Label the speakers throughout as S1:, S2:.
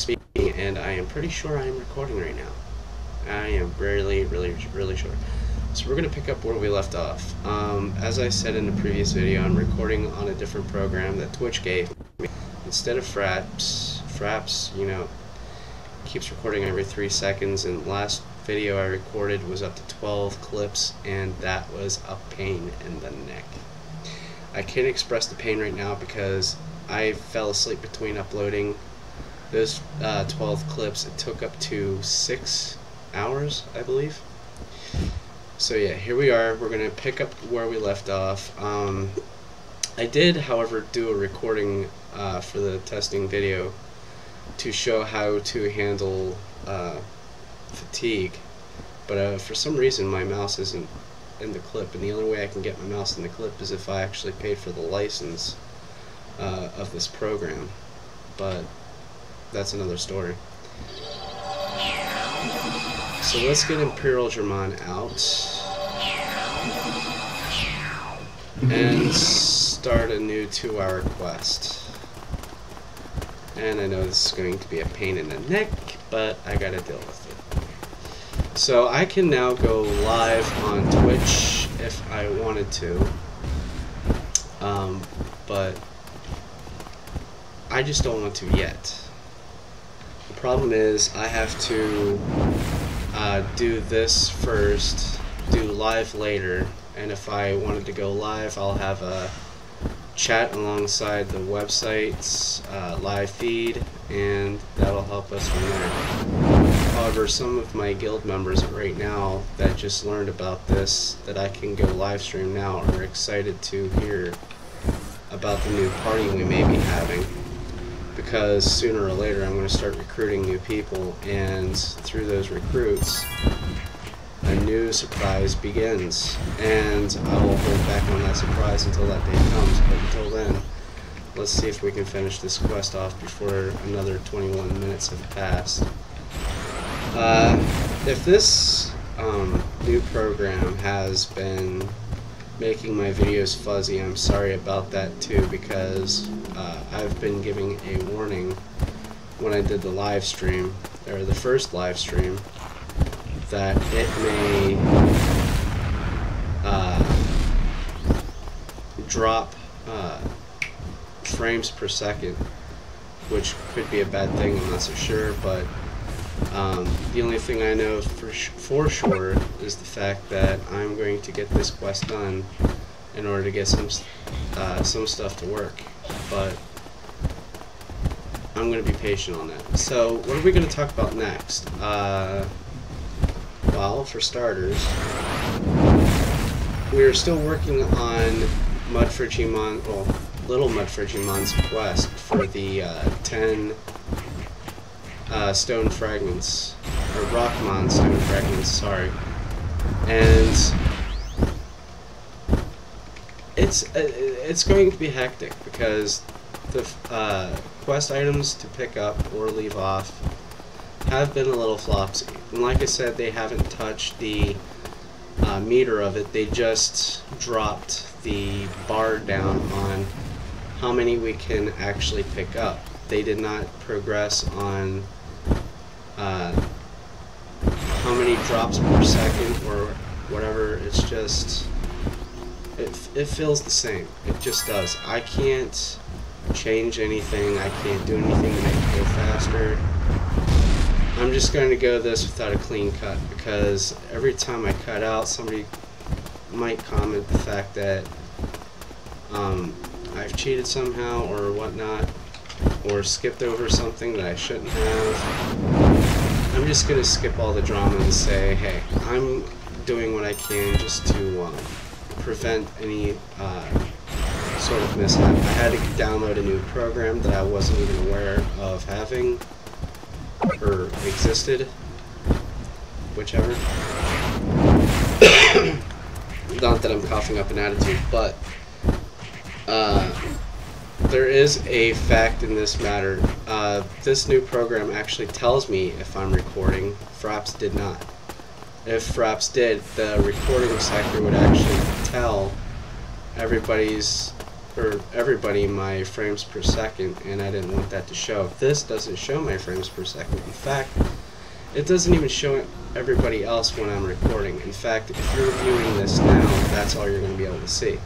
S1: speaking, and I am pretty sure I am recording right now. I am really sure. So we're going to pick up where we left off. As I said in the previous video, I'm recording on a different program that Twitch gave me. Instead of Fraps, you know, keeps recording every 3 seconds, and last video I recorded was up to 12 clips, and that was a pain in the neck. I can't express the pain right now because I fell asleep between uploading those 12 clips. It took up to 6 hours, I believe. So yeah, here we are. We're going to pick up where we left off. I did, however, do a recording for the testing video to show how to handle fatigue, but for some reason my mouse isn't in the clip, and the only way I can get my mouse in the clip is if I actually paid for the license of this program, but that's another story. So let's get Imperial German out and start a new 2-hour quest. And I know this is going to be a pain in the neck, but I gotta deal with it. So I can now go live on Twitch if I wanted to, but I just don't want to yet. The problem is I have to do this first, do live later, and if I wanted to go live, I'll have a chat alongside the website's live feed, and that'll help us from there. However, some of my guild members right now that just learned about this, that I can go live stream now, are excited to hear about the new party we may be having, because sooner or later I'm going to start recruiting new people, and through those recruits a new surprise begins, and I will hold back on that surprise until that day comes. But until then, let's see if we can finish this quest off before another 21 minutes have passed. If this new program has been making my videos fuzzy, I'm sorry about that too, because I've been giving a warning when I did the live stream, or the first live stream, that it may drop frames per second, which could be a bad thing, I'm not so sure, but the only thing I know for sure is the fact that I'm going to get this quest done in order to get some stuff to work, but I'm going to be patient on that. So what are we going to talk about next? Well, for starters, we are still working on Mudfridgimon, well, Little Mudfridgimon's quest for the 10 stone fragments, or Rockmon stone fragments, sorry. And it's going to be hectic because the quest items to pick up or leave off have been a little flopsy. And like I said, they haven't touched the meter of it. They just dropped the bar down on how many we can actually pick up. They did not progress on how many drops per second or whatever. It's just, it feels the same. It just does. I can't change anything. I can't do anything to make it go faster. I'm just going to go this without a clean cut, because every time I cut out, somebody might comment the fact that I've cheated somehow or whatnot, or skipped over something that I shouldn't have. I'm just going to skip all the drama and say, hey, I'm doing what I can just to prevent any sort of mishap. I had to download a new program that I wasn't even aware of having or existed, whichever. Not that I'm coughing up an attitude, but there is a fact in this matter. This new program actually tells me if I'm recording. Fraps did not. If Fraps did, the recording sector would actually tell everybody's for everybody my frames per second, and I didn't want that to show. This doesn't show my frames per second. In fact, it doesn't even show everybody else when I'm recording. In fact, if you're viewing this now, that's all you're going to be able to see.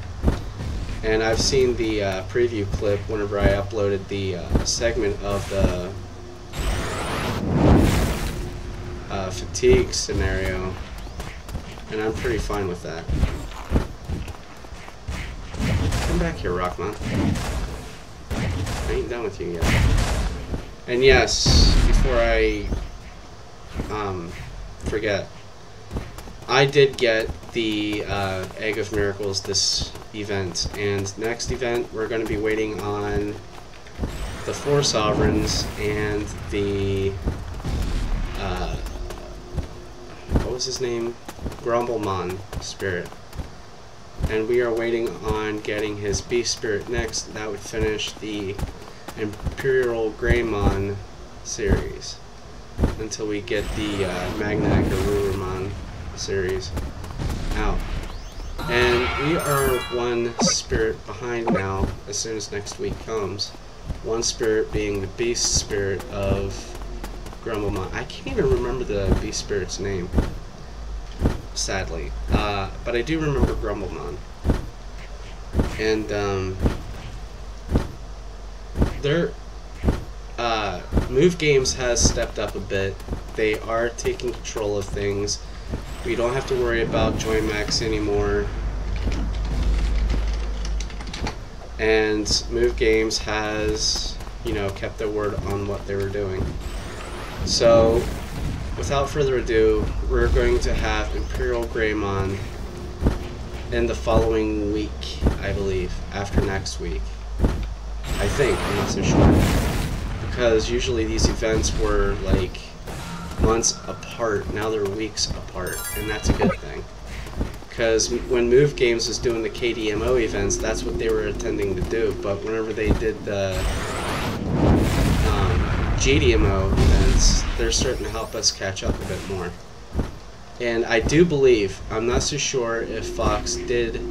S1: And I've seen the preview clip whenever I uploaded the segment of the fatigue scenario, and I'm pretty fine with that. Come back here, Rockman. I ain't done with you yet. And yes, before I forget, I did get the Egg of Miracles this event, and next event we're going to be waiting on the 4 Sovereigns and the what was his name? Grumblemon Spirit. And we are waiting on getting his Beast Spirit next. That would finish the Imperial Greymon series until we get the Magna Garurumon series out. And we are 1 spirit behind now as soon as next week comes. 1 spirit being the Beast Spirit of Grumblemon. I can't even remember the Beast Spirit's name, sadly. But I do remember Grumblemon. And Move Games has stepped up a bit. They are taking control of things. We don't have to worry about Joymax anymore. And Move Games has, you know, kept their word on what they were doing. So, without further ado, we're going to have Imperial Greymon in the following week, I believe, after next week. I think, I'm not so sure. Because usually these events were like months apart, now they're weeks apart, and that's a good thing. Because when Move Games was doing the KDMO events, that's what they were intending to do, but whenever they did the GDMO events, they're starting to help us catch up a bit more. And I do believe, I'm not so sure if Fox did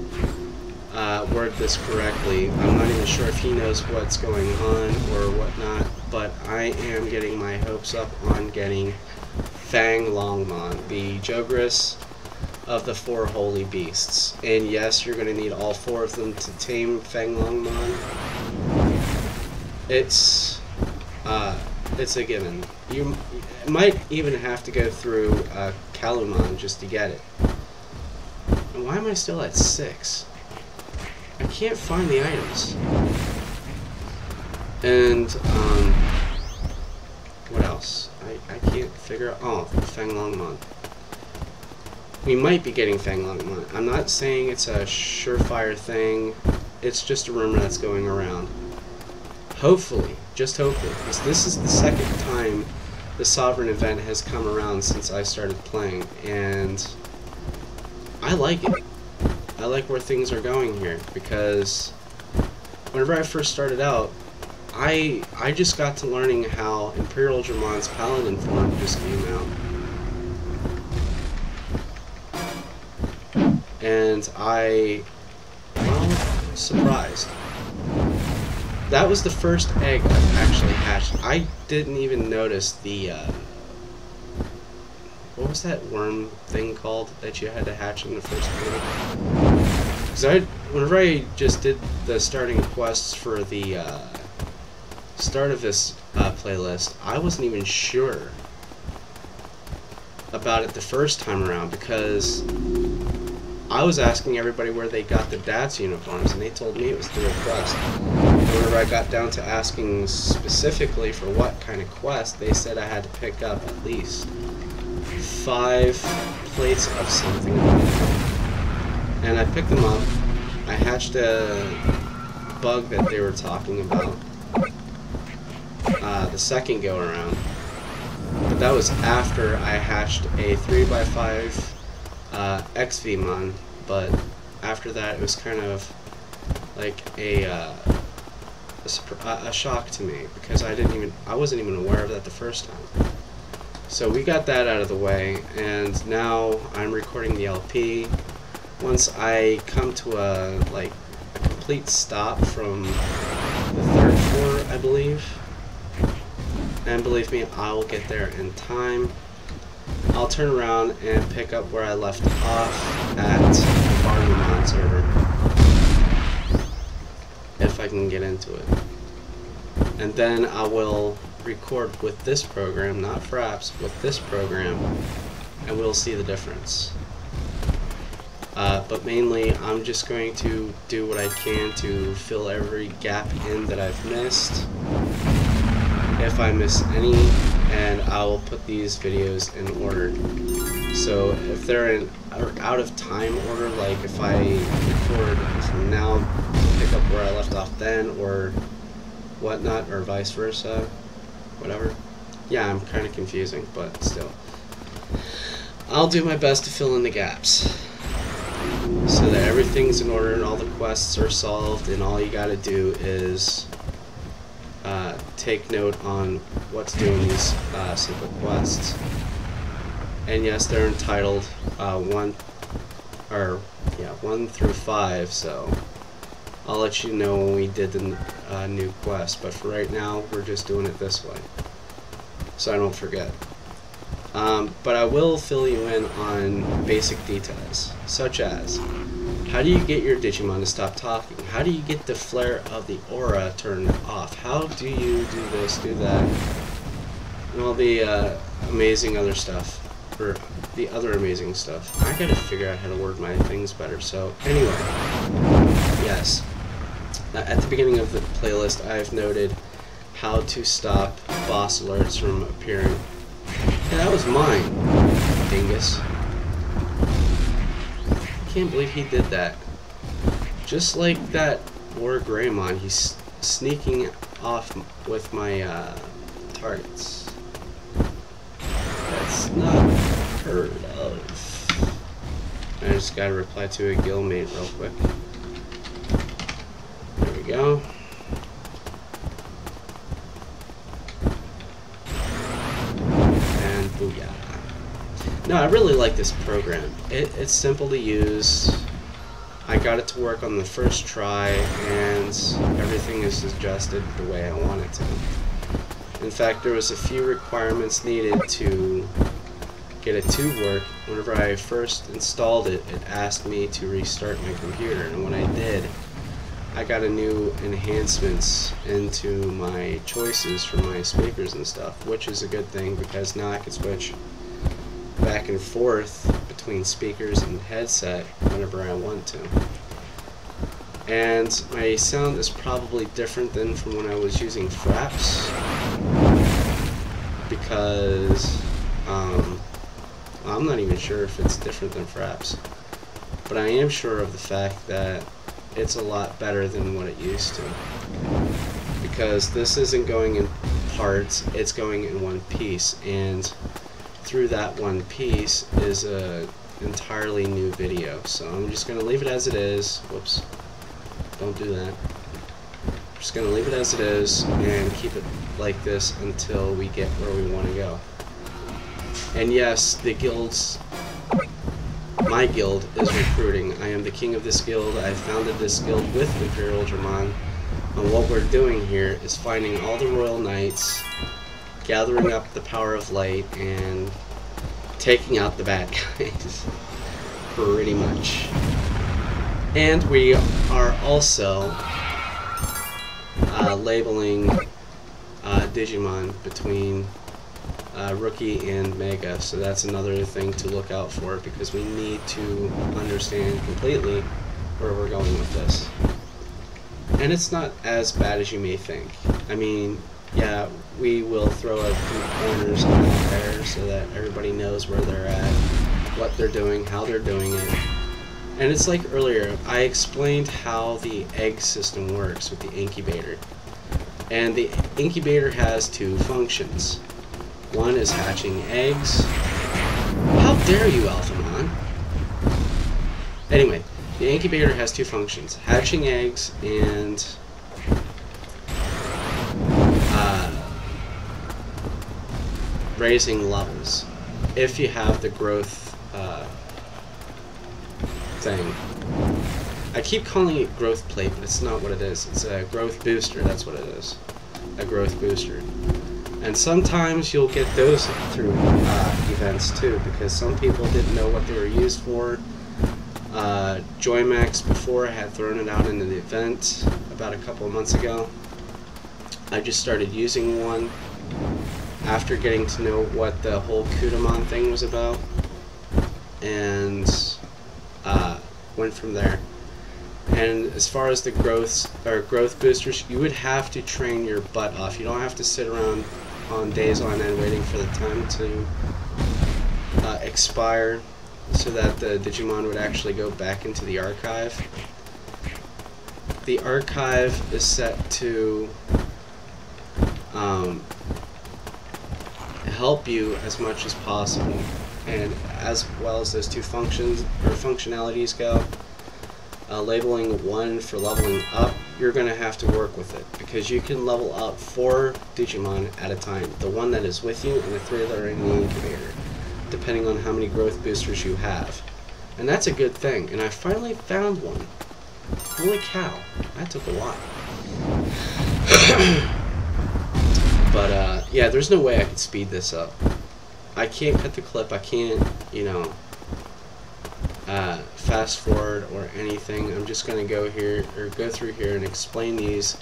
S1: word this correctly, I'm not even sure if he knows what's going on or whatnot, but I am getting my hopes up on getting Fang Longmon, the Jogris of the 4 holy beasts. And yes, you're going to need all 4 of them to tame Fang Longmon. It's a given. You might even have to go through Kalumon just to get it. And why am I still at 6? I can't find the items. And what else? I can't figure out. Oh, Fang Longmon. We might be getting Fang Longmon. I'm not saying it's a surefire thing. It's just a rumor that's going around. Hopefully, just hopefully, because this is the 2nd time the Sovereign event has come around since I started playing, and I like it. I like where things are going here, because whenever I first started out, I just got to learning how Imperial Dramon's Paladin form just came out. And well, surprised. That was the first egg I've actually hatched. I didn't even notice the, what was that worm thing called that you had to hatch in the first place? Because whenever I just did the starting quests for the start of this playlist, I wasn't even sure about it the first time around, because I was asking everybody where they got the DATS uniforms, and they told me it was through a quest. Whenever I got down to asking specifically for what kind of quest, they said I had to pick up at least 5 plates of something. And I picked them up. I hatched a bug that they were talking about the second go around. But that was after I hatched a 3x5 XVmon, but after that it was kind of like a shock to me, because I wasn't even aware of that the first time. So we got that out of the way, and now I'm recording the LP. Once I come to a complete complete stop from the 3rd floor, I believe. And believe me, I will get there in time. I'll turn around and pick up where I left off at the Barnumon server. If I can get into it. And then I will record with this program, not Fraps, with this program, and we'll see the difference. But mainly, I'm just going to do what I can to fill every gap in that I've missed. If I miss any, and I will put these videos in order. So if they're in out of time order, like if I record from now, pick up where I left off then, or whatnot, or vice versa, whatever. Yeah, I'm kind of confusing, but still. I'll do my best to fill in the gaps so that everything's in order and all the quests are solved, and all you gotta do is take note on what's doing these simple quests. And yes, they're entitled 1 through 5, so I'll let you know when we did the new quest, but for right now we're just doing it this way so I don't forget. But I will fill you in on basic details, such as how do you get your Digimon to stop talking? How do you get the flare of the aura turned off? How do you do this, do that, and all the amazing other stuff, or the other amazing stuff. I gotta figure out how to word my things better. So anyway, yes, at the beginning of the playlist I've noted how to stop boss alerts from appearing. Yeah, that was mine, dingus. I can't believe he did that. Just like that War Greymon, he's sneaking off with my targets. That's not heard of. I just gotta reply to a guildmate real quick. There we go. And booyah. No, I really like this program. It's simple to use. I got it to work on the first try, and everything is adjusted the way I want it to. In fact, there was a few requirements needed to get it to work. Whenever I first installed it, it asked me to restart my computer, and when I did, I got a new enhancements into my choices for my speakers and stuff, which is a good thing because now I can switch back and forth between speakers and headset whenever I want to. And my sound is probably different than from when I was using Fraps, because I'm not even sure if it's different than Fraps, but I am sure of the fact that it's a lot better than what it used to, because this isn't going in parts, it's going in one piece, and through that one piece is a entirely new video. So I'm just going to leave it as it is. Whoops, don't do that. I'm just going to leave it as it is and keep it like this until we get where we want to go. And yes, the guilds, my guild is recruiting. I am the king of this guild. I founded this guild with Imperial Dramon, and what we're doing here is finding all the Royal Knights, gathering up the power of light, and taking out the bad guys, pretty much. And we are also labeling Digimon between Rookie and Mega, so that's another thing to look out for, because we need to understand completely where we're going with this. And it's not as bad as you may think. I mean, yeah, we will throw a few pointers out there so that everybody knows where they're at, what they're doing, how they're doing it. And it's like earlier, I explained how the egg system works with the incubator. And the incubator has two functions. One is hatching eggs. How dare you, Alphamon? Anyway, the incubator has two functions. Hatching eggs and raising levels, if you have the growth thing. I keep calling it growth plate, but it's not what it is. It's a growth booster, that's what it is. A growth booster. And sometimes you'll get those through events too, because some people didn't know what they were used for. Joymax before had thrown it out into the event about a couple of months ago. I just started using one after getting to know what the whole Kudamon thing was about, and went from there. And as far as the growth boosters, you would have to train your butt off. You don't have to sit around on days on end waiting for the time to expire so that the Digimon would actually go back into the archive. The archive is set to help you as much as possible, and as well as those two functionalities go. Labeling 1 for leveling up, you're going to have to work with it, because you can level up 4 Digimon at a time, the one that is with you and the 3 that are in the incubator, depending on how many growth boosters you have. And that's a good thing, and I finally found one. Holy cow, that took a while. But yeah, there's no way I could speed this up. I can't cut the clip, I can't, you know, fast forward or anything. I'm just gonna go through here and explain these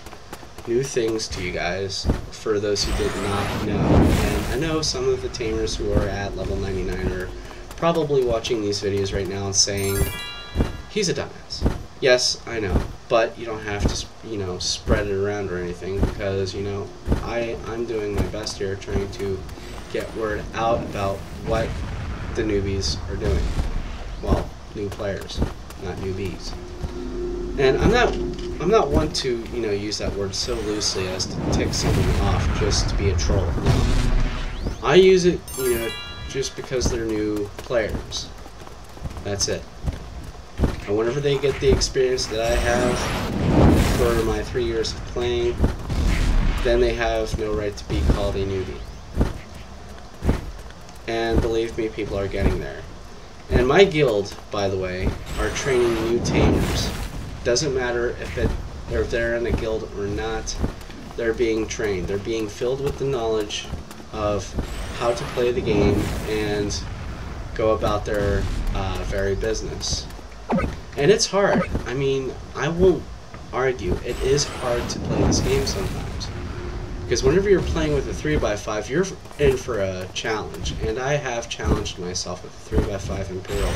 S1: new things to you guys for those who did not know. And I know some of the tamers who are at level 99 are probably watching these videos right now and saying, he's a dumbass. Yes, I know, but you don't have to, you know, spread it around or anything, because, you know, I'm doing my best here trying to get word out about what the newbies are doing. Well, new players, not newbies. And I'm not one to, you know, use that word so loosely as to tick someone off just to be a troll. No. I use it, you know, just because they're new players. That's it. And whenever they get the experience that I have for my 3 years of playing, then they have no right to be called a newbie. And believe me, people are getting there. And my guild, by the way, are training new tamers. Doesn't matter if they're in a guild or not, they're being trained. They're being filled with the knowledge of how to play the game and go about their very business. And it's hard. I mean, I won't argue. It is hard to play this game sometimes. Because whenever you're playing with a 3x5, you're in for a challenge, and I have challenged myself with a 3x5 Imperial.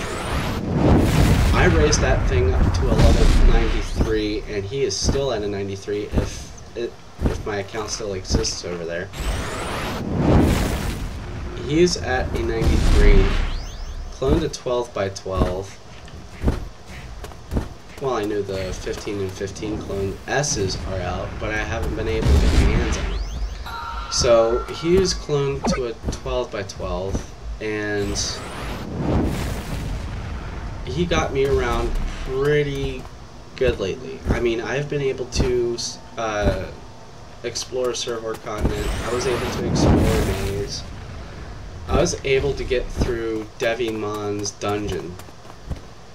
S1: I raised that thing up to a level 93, and he is still at a 93 if my account still exists over there. He's at a 93, cloned a 12x12. Well, I knew the 15 and 15 clone S's are out, but I haven't been able to get my hands on them. So he was cloned to a 12x12, and he got me around pretty good lately. I mean, I've been able to explore Servor Continent. I was able to explore Maze. I was able to get through Devimon's dungeon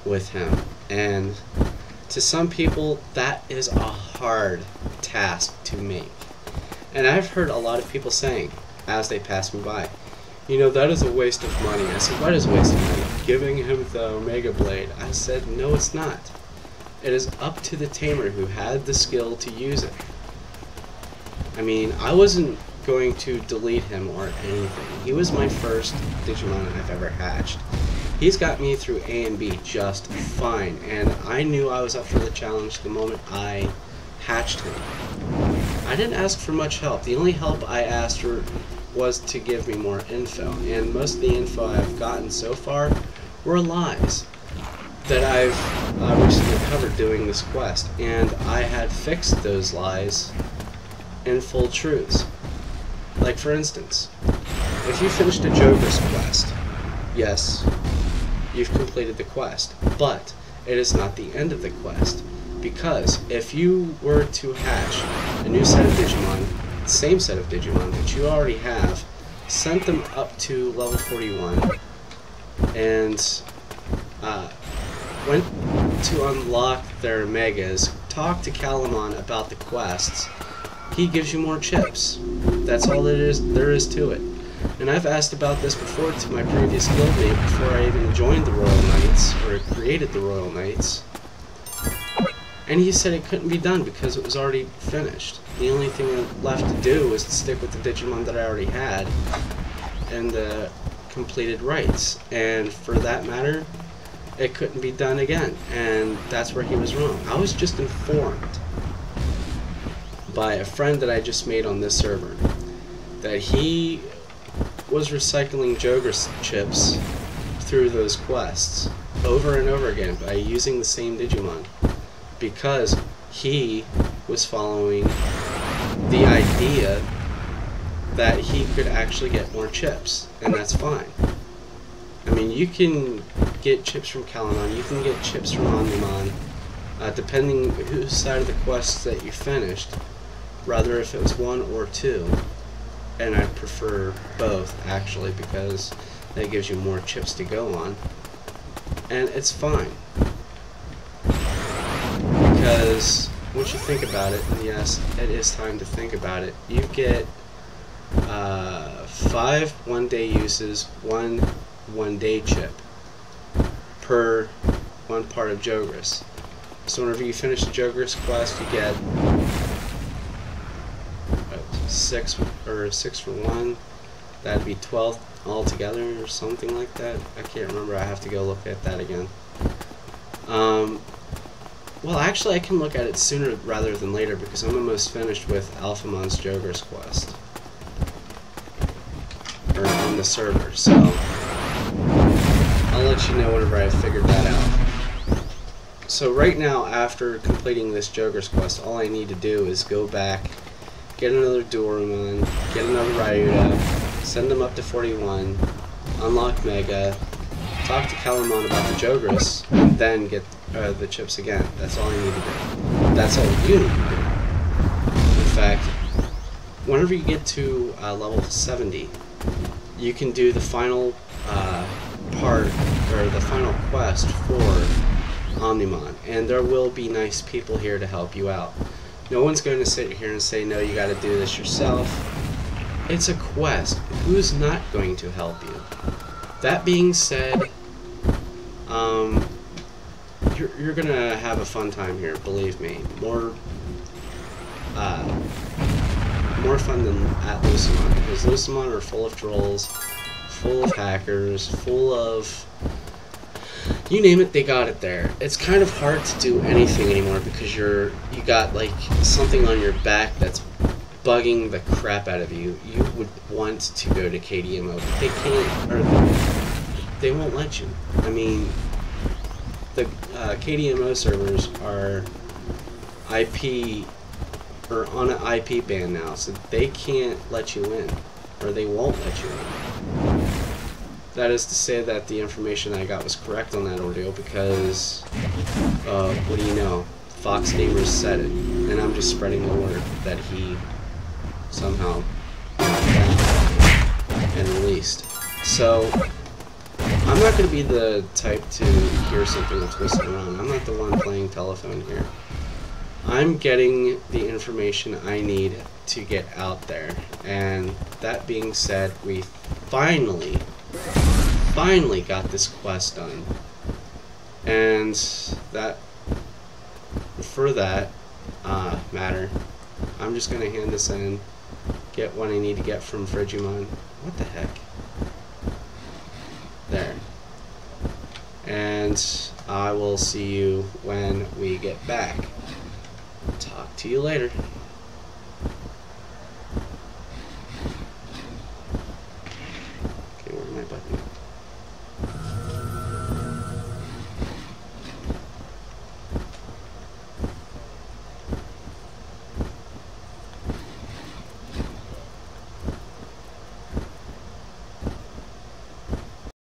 S1: with him, and to some people that is a hard task to make. And I've heard a lot of people saying, as they pass me by, you know, that is a waste of money. I said, what is a waste of money? Giving him the Omega Blade. I said, no, it's not. It is up to the tamer who had the skill to use it. I mean, I wasn't going to delete him or anything. He was my first Digimon I've ever hatched. He's got me through A and B just fine, and I knew I was up for the challenge the moment I hatched him. I didn't ask for much help. The only help I asked for was to give me more info, and most of the info I've gotten so far were lies that I've recently covered doing this quest, and I had fixed those lies in full truths. Like, for instance, if you finished a Joker's quest, yes, you've completed the quest, but it is not the end of the quest. Because if you were to hatch a new set of Digimon, the same set of Digimon that you already have, sent them up to level 41, and to unlock their megas, talk to Calamon about the quests. He gives you more chips. That's all there is to it. And I've asked about this before to my previous guildmate before I even joined the Royal Knights, or created the Royal Knights. And he said it couldn't be done because it was already finished. The only thing left to do was to stick with the Digimon that I already had and the completed rights. And for that matter, it couldn't be done again. And that's where he was wrong. I was just informed by a friend that I just made on this server that he was recycling Jogres chips through those quests over and over again by using the same Digimon, because he was following the idea that he could actually get more chips, and that's fine. I mean, you can get chips from Calamon, you can get chips from Omnimon, depending whose side of the quest that you finished, rather if it was 1 or 2. And I prefer both, actually, because that gives you more chips to go on. And it's fine. Because once you think about it, and yes, it is time to think about it, you get 5 one-day uses, 1 one-day chip per 1 part of Jogres. So whenever you finish the Jogres quest, you get 6 for 1. That'd be 12 altogether or something like that. I can't remember. I have to go look at that again. Well, actually, I can look at it sooner rather than later because I'm almost finished with Alphamon's Jogres quest, or on the server. So I'll let you know whenever I figured that out. So right now, after completing this Jogres quest, all I need to do is go back, get another Dorumon, get another Ryuda, send them up to 41, unlock Mega, talk to Calamon about the Jogres, and then get the chips again. That's all I need to do. That's all you need to do. In fact, whenever you get to level 70, you can do the final part, or the final quest for Omnimon, and there will be nice people here to help you out. No one's going to sit here and say, no, you got to do this yourself. It's a quest. Who's not going to help you? That being said, you're going to have a fun time here, believe me. More fun than at Lucemon, because Lucemon are full of trolls, full of hackers, full of... you name it, they got it there. It's kind of hard to do anything anymore because you got like something on your back that's bugging the crap out of you. You would want to go to KDMO, but they can't, or they won't let you. I mean, the KDMO servers are IP, or on an IP ban now, so they can't let you in, or they won't let you in. That is to say that the information I got was correct on that ordeal because, what do you know, Fox Gamers said it, and I'm just spreading the word that he somehow found and released. So, I'm not going to be the type to hear something that's twisted around. I'm not the one playing telephone here. I'm getting the information I need to get out there, and that being said, we finally got this quest done, and that for that matter, I'm just gonna hand this in, get what I need to get from Frigimon. What the heck? There. And I will see you when we get back. Talk to you later.